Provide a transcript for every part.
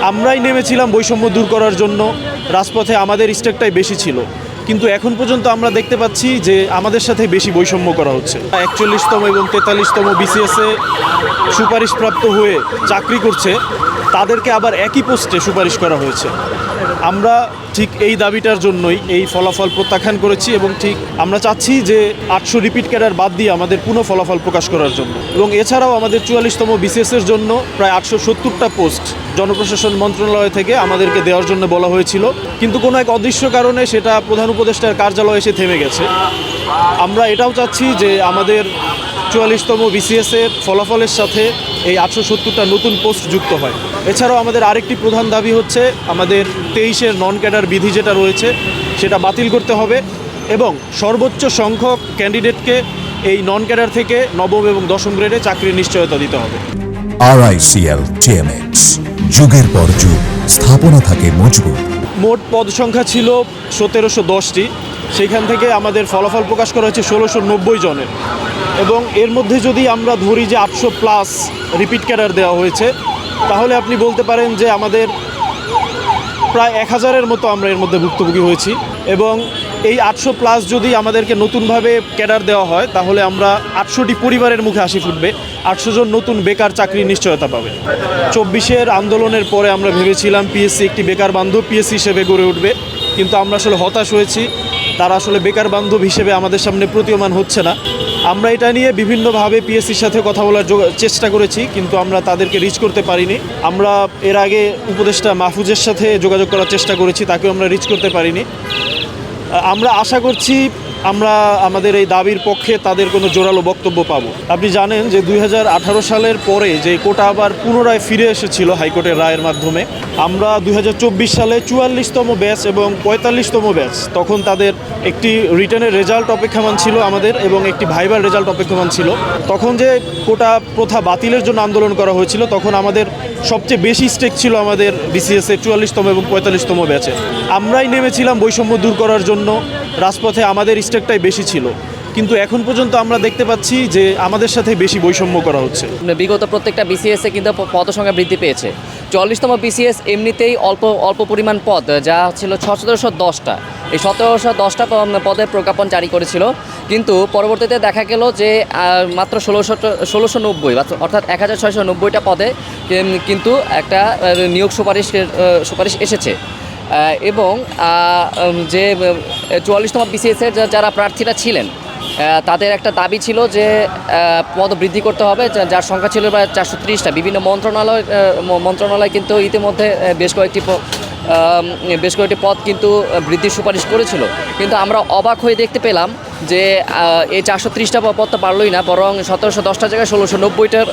আমরাই নেমেছিলাম বৈষম্য দূর করার জন্য, রাজপথে আমাদের স্টেকটাই বেশি ছিল, কিন্তু এখন পর্যন্ত আমরা দেখতে পাচ্ছি যে আমাদের সাথে বেশি বৈষম্য করা হচ্ছে। 41তম এবং 43তম বিসিএসে সুপারিশপ্রাপ্ত হয়ে চাকরি করছে, তাদেরকে আবার একই পোস্টে সুপারিশ করা হয়েছে। আমরা ঠিক এই দাবিটার জন্যই এই ফলাফল প্রত্যাখ্যান করেছি এবং ঠিক আমরা চাচ্ছি যে 800 রিপিট ক্যাডার বাদ দিয়ে আমাদের পুনঃ ফলাফল প্রকাশ করার জন্য। এবং এছাড়াও আমাদের 44তম বিসিএসের জন্য প্রায় 870টা পোস্ট জনপ্রশাসন মন্ত্রণালয় থেকে আমাদেরকে দেওয়ার জন্য বলা হয়েছিল, কিন্তু কোনো এক অদৃশ্য কারণে সেটা প্রধান উপদেষ্টার কার্যালয়ে এসে থেমে গেছে। আমরা এটাও চাচ্ছি যে আমাদের 44তম বিসিএসের ফলাফলের সাথে এই 870টা নতুন পোস্ট যুক্ত হয়। এছাড়াও আমাদের আরেকটি প্রধান দাবি হচ্ছে আমাদের 23-এর নন ক্যাডার বিধি যেটা রয়েছে সেটা বাতিল করতে হবে এবং সর্বোচ্চ সংখ্যক ক্যান্ডিডেটকে এই নন ক্যাডার থেকে নবম এবং দশম গ্রেডে চাকরির নিশ্চয়তা দিতে হবে। RICL TMX, যুগের পর যুগ স্থাপনা থাকে মজবুত। মোট পদ সংখ্যা ছিল 1710টি, সেইখান থেকে আমাদের ফলাফল প্রকাশ করা হয়েছে 1690 জনের, এবং এর মধ্যে যদি আমরা ধরি যে 800+ রিপিট ক্যাডার দেওয়া হয়েছে, তাহলে আপনি বলতে পারেন যে আমাদের প্রায় 1000-এর মতো আমরা এর মধ্যে ভুক্তভোগী হয়েছি। এবং এই 800+ যদি আমাদেরকে নতুনভাবে ক্যাডার দেওয়া হয়, তাহলে আমরা 800টি পরিবারের মুখে হাসি ফুটবে, 800 জন নতুন বেকার চাকরির নিশ্চয়তা পাবে। 24-এর আন্দোলনের পরে আমরা ভেবেছিলাম পিএসসি একটি বেকার বান্ধব পিএসসি হিসেবে গড়ে উঠবে, কিন্তু আমরা আসলে হতাশ হয়েছি। তারা আসলে বেকার বান্ধব হিসেবে আমাদের সামনে প্রতীয়মান হচ্ছে না। আমরা এটা নিয়ে বিভিন্নভাবে পিএসসির সাথে কথা বলার চেষ্টা করেছি, কিন্তু আমরা তাদেরকে রিচ করতে পারিনি। আমরা এর আগে উপদেষ্টা মাহফুজের সাথে যোগাযোগ করার চেষ্টা করেছি, তাকেও আমরা রিচ করতে পারিনি। আমরা আশা করছি আমরা আমাদের এই দাবির পক্ষে তাদের কোনো জোরালো বক্তব্য পাব। আপনি জানেন যে 2018 সালের পরে যে কোটা আবার পুনরায় ফিরে এসেছিল হাইকোর্টের রায়ের মাধ্যমে। আমরা 2024 সালে 44তম ব্যাচ এবং 45তম ব্যাচ, তখন তাদের একটি রিটেনের রেজাল্ট অপেক্ষমান ছিল আমাদের, এবং একটি ভাইবার রেজাল্ট অপেক্ষমান ছিল। তখন যে কোটা প্রথা বাতিলের জন্য আন্দোলন করা হয়েছিল, তখন আমাদের সবচেয়ে বেশি স্টেক ছিল আমাদের বিসিএসের 44তম এবং 45তম ব্যাচে। আমরাই নেমেছিলাম বৈষম্য দূর করার জন্য, রাজপথে আমাদের স্টেকটাই বেশি ছিল, কিন্তু এখন পর্যন্ত আমরা দেখতে পাচ্ছি যে আমাদের সাথে বেশি বৈষম্য করা হচ্ছে। বিগত প্রত্যেকটা বিসিএসে কিন্তু পদ সংখ্যা বৃদ্ধি পেয়েছে। 44তম বিসিএস এমনিতেই অল্প পরিমাণ পদ, যা ছিল 1710টা। এই 1710টা পদের প্রজ্ঞাপন জারি করেছিল, কিন্তু পরবর্তীতে দেখা গেল যে মাত্র 1690 অর্থাৎ 1690টা পদে কিন্তু একটা নিয়োগ সুপারিশ এসেছে। এবং যে 44তম বিসিএসের যারা প্রার্থীরা ছিলেন, তাদের একটা দাবি ছিল যে পদ বৃদ্ধি করতে হবে, যার সংখ্যা ছিল প্রায় 430টা। বিভিন্ন মন্ত্রণালয় কিন্তু ইতিমধ্যে বেশ কয়েকটি পদ কিন্তু বৃদ্ধির সুপারিশ করেছিল, কিন্তু আমরা অবাক হয়ে দেখতে পেলাম যে এই 430টা পদ তো পারলই না, বরং 1710টার জায়গায় 1690টার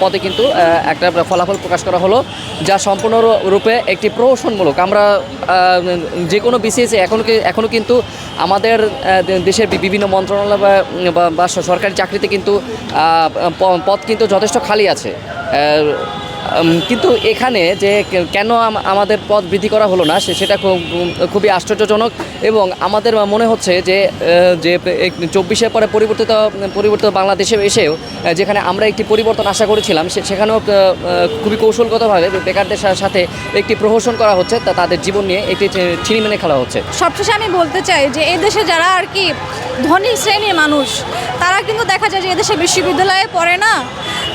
পদে কিন্তু একটা ফলাফল প্রকাশ করা হলো, যা সম্পূর্ণরূপে একটি প্রহসনমূলক। আমরা যে কোনো বিসিএসে এখনও কিন্তু আমাদের দেশের বিভিন্ন মন্ত্রণালয় বা সরকারি চাকরিতে কিন্তু পদ কিন্তু যথেষ্ট খালি আছে, কিন্তু এখানে যে কেন আমাদের পদ বৃদ্ধি করা হলো না সেটা খুবই আশ্চর্যজনক। এবং আমাদের মনে হচ্ছে যে 24-এর পরে পরিবর্তিত বাংলাদেশে এসেও যেখানে আমরা একটি পরিবর্তন আশা করেছিলাম, সেখানেও খুবই কৌশলগতভাবে বেকারদের সাথে একটি প্রহসন করা হচ্ছে, তাদের জীবন নিয়ে একটি ছিনিমিনি খেলা হচ্ছে। সবশেষে আমি বলতে চাই যে এই দেশে যারা আর কি ধনী শ্রেণীর মানুষ, তারা কিন্তু দেখা যায় যে এদেশে বিশ্ববিদ্যালয়ে পড়ে না,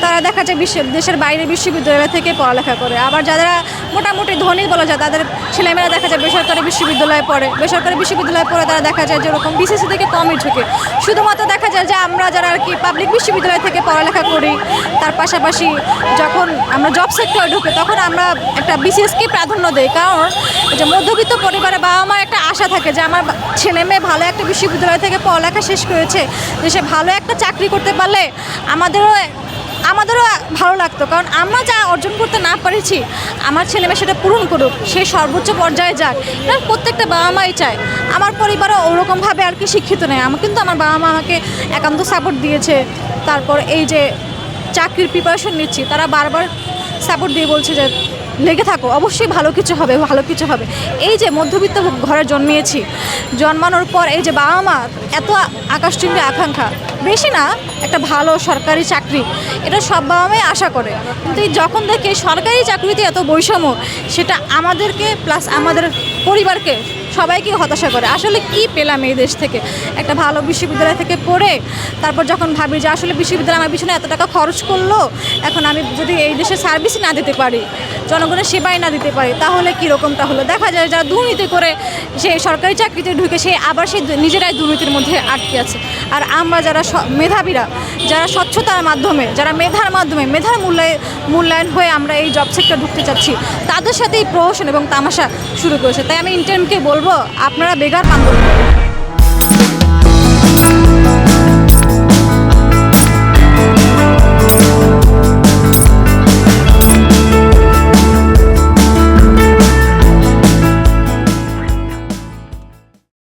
তারা দেখা যায় দেশের বাইরে বিশ্ববিদ্যালয় থেকে পড়ালেখা করে। আবার যারা মোটামুটি ধনী বলা যায়, তাদের ছেলেমেয়েরা দেখা যায় বেসরকারি বিশ্ববিদ্যালয়ে পড়ে। বেসরকারি বিশ্ববিদ্যালয়ে পড়ে তারা দেখা যায় যেরকম বিসিএসসি থেকে কমই ঢুকে। শুধুমাত্র দেখা যায় যে আমরা যারা আর কি পাবলিক বিশ্ববিদ্যালয় থেকে পড়ালেখা করি, তার পাশাপাশি যখন আমরা জব সেক্টরে ঢুকি, তখন আমরা একটা বিসিএসকে প্রাধান্য দিই। কারণ যে মধ্যবিত্ত পরিবারে বাবা মার একটা আশা থাকে যে আমার ছেলে মেয়ে ভালো একটা বিশ্ববিদ্যালয় থেকে পড়ালেখা শেষ করেছে, যে সে ভালো একটা চাকরি করতে পারলে আমাদেরও ভালো লাগতো। কারণ আমরা যা অর্জন করতে না পেরেছি, আমার ছেলে মেয়ে সেটা পূরণ করুক, সে সর্বোচ্চ পর্যায়ে যাক, এটা প্রত্যেকটা বাবা মাই চায়। আমার পরিবারও ওরকমভাবে আর কি শিক্ষিত নেই, কিন্তু আমার বাবা মা আমাকে একান্ত সাপোর্ট দিয়েছে। তারপর এই যে চাকরির প্রিপারেশন নিচ্ছি, তারা বারবার সাপোর্ট দিয়ে বলছে যে লেগে থাকো, অবশ্যই ভালো কিছু হবে। এই যে মধ্যবিত্ত ঘরে জন্মিয়েছি, জন্মানোর পর এই যে বাবা মা এত আকাশচুম্বী আকাঙ্ক্ষা, বেশি না, একটা ভালো সরকারি চাকরি, এটা সব বাবা মাই আশা করে। কিন্তু এই যখন দেখে সরকারি চাকরিতে এত বৈষম্য, সেটা আমাদেরকে প্লাস আমাদের পরিবারকে সবাইকে হতাশা করে। আসলে কি পেলাম এই দেশ থেকে? একটা ভালো বিশ্ববিদ্যালয় থেকে পড়ে তারপর যখন ভাবি যে আসলে বিশ্ববিদ্যালয় আমার পিছনে এত টাকা খরচ করলো, এখন আমি যদি এই দেশে সার্ভিস না দিতে পারি, জনগণের সেবাই না দিতে পারি, তাহলে কীরকমটা হলো? দেখা যায় যারা দুর্নীতি করে সে সরকারি চাকরিতে ঢুকে, সে আবার সে নিজেরাই দুর্নীতির মধ্যে আটকে আছে। আর আমরা যারা মেধাবীরা, যারা স্বচ্ছতার মাধ্যমে, যারা মেধার মাধ্যমে, মেধার মূল্যায়ন হয়ে আমরা এই জব সেক্টর ঢুকতে চাচ্ছি, তাদের সাথে এই প্রহসন এবং তামাশা শুরু করেছে। তাই আমি ইন্টার্নকে বলবো, আপনারা বেকার পান করবেন।